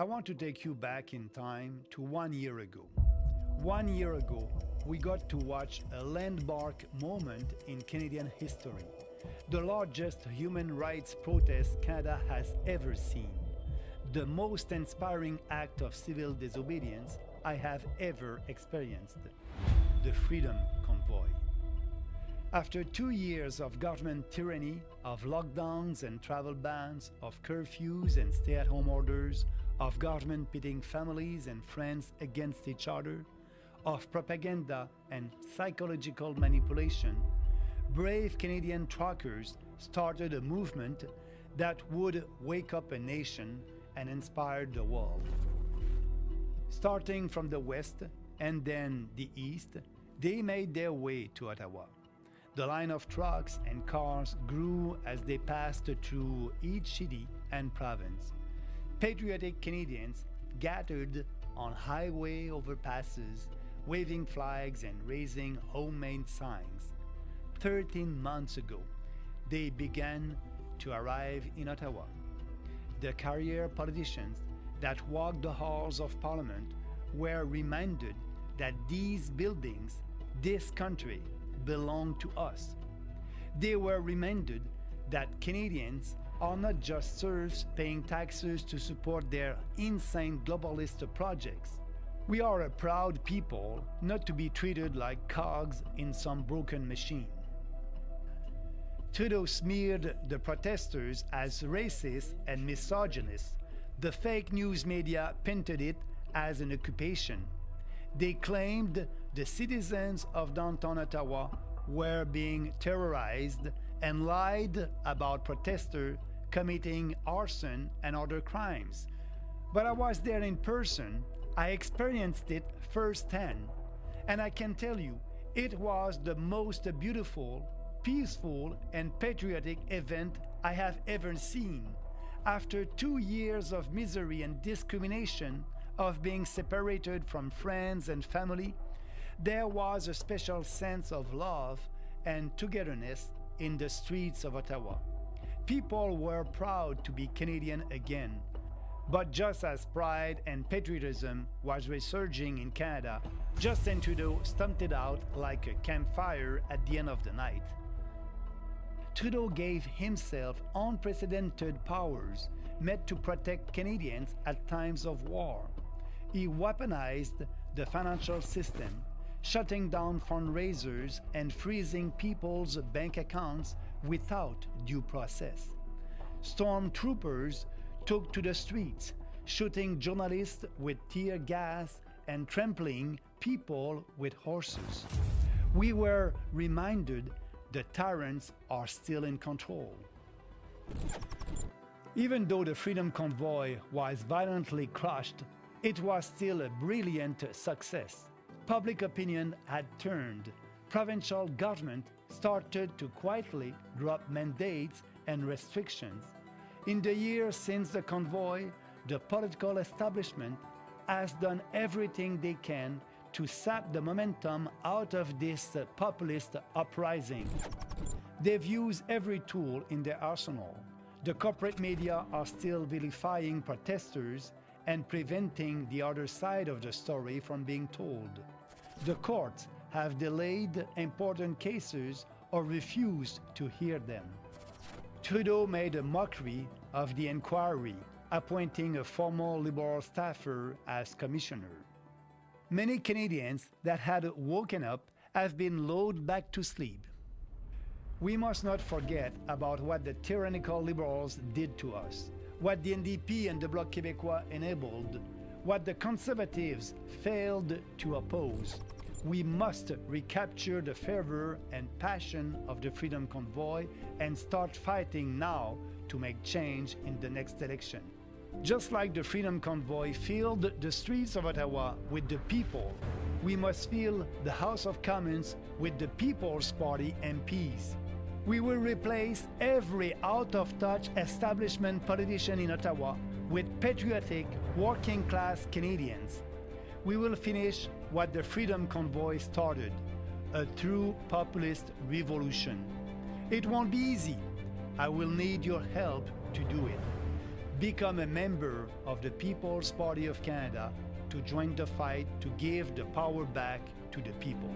I want to take you back in time to 1 year ago. 1 year ago, we got to watch a landmark moment in Canadian history, the largest human rights protest Canada has ever seen, the most inspiring act of civil disobedience I have ever experienced, the Freedom Convoy. After 2 years of government tyranny, of lockdowns and travel bans, of curfews and stay-at-home orders, of government pitting families and friends against each other, of propaganda and psychological manipulation, brave Canadian truckers started a movement that would wake up a nation and inspire the world. Starting from the west and then the east, they made their way to Ottawa. The line of trucks and cars grew as they passed through each city and province. Patriotic Canadians gathered on highway overpasses, waving flags and raising homemade signs. 13 months ago, they began to arrive in Ottawa. The career politicians that walked the halls of Parliament were reminded that these buildings, this country, belong to us. They were reminded that Canadians are not just serfs paying taxes to support their insane globalist projects. We are a proud people, not to be treated like cogs in some broken machine. Trudeau smeared the protesters as racist and misogynist. The fake news media painted it as an occupation. They claimed the citizens of downtown Ottawa were being terrorized and lied about protesters committing arson and other crimes. But I was there in person. I experienced it firsthand, and I can tell you, it was the most beautiful, peaceful, and patriotic event I have ever seen. After 2 years of misery and discrimination, of being separated from friends and family, there was a special sense of love and togetherness in the streets of Ottawa. People were proud to be Canadian again. But just as pride and patriotism was resurging in Canada, Justin Trudeau stumped it out like a campfire at the end of the night. Trudeau gave himself unprecedented powers meant to protect Canadians at times of war. He weaponized the financial system, shutting down fundraisers and freezing people's bank accounts without due process. Stormtroopers took to the streets, shooting journalists with tear gas and trampling people with horses. We were reminded the tyrants are still in control. Even though the Freedom Convoy was violently crushed, it was still a brilliant success. Public opinion had turned. Provincial government started to quietly drop mandates and restrictions. In the years since the convoy, the political establishment has done everything they can to sap the momentum out of this populist uprising. They've used every tool in their arsenal. The corporate media are still vilifying protesters and preventing the other side of the story from being told. The courts have delayed important cases or refused to hear them. Trudeau made a mockery of the inquiry, appointing a former Liberal staffer as commissioner. Many Canadians that had woken up have been lulled back to sleep. We must not forget about what the tyrannical Liberals did to us, what the NDP and the Bloc Québécois enabled, what the Conservatives failed to oppose. We must recapture the fervor and passion of the Freedom Convoy and start fighting now to make change in the next election. Just like the Freedom Convoy filled the streets of Ottawa with the people, we must fill the House of Commons with the People's Party MPs. We will replace every out-of-touch establishment politician in Ottawa with patriotic, working-class Canadians. We will finish what the Freedom Convoy started, a true populist revolution. It won't be easy. I will need your help to do it. become a member of the People's Party of Canada to join the fight to give the power back to the people.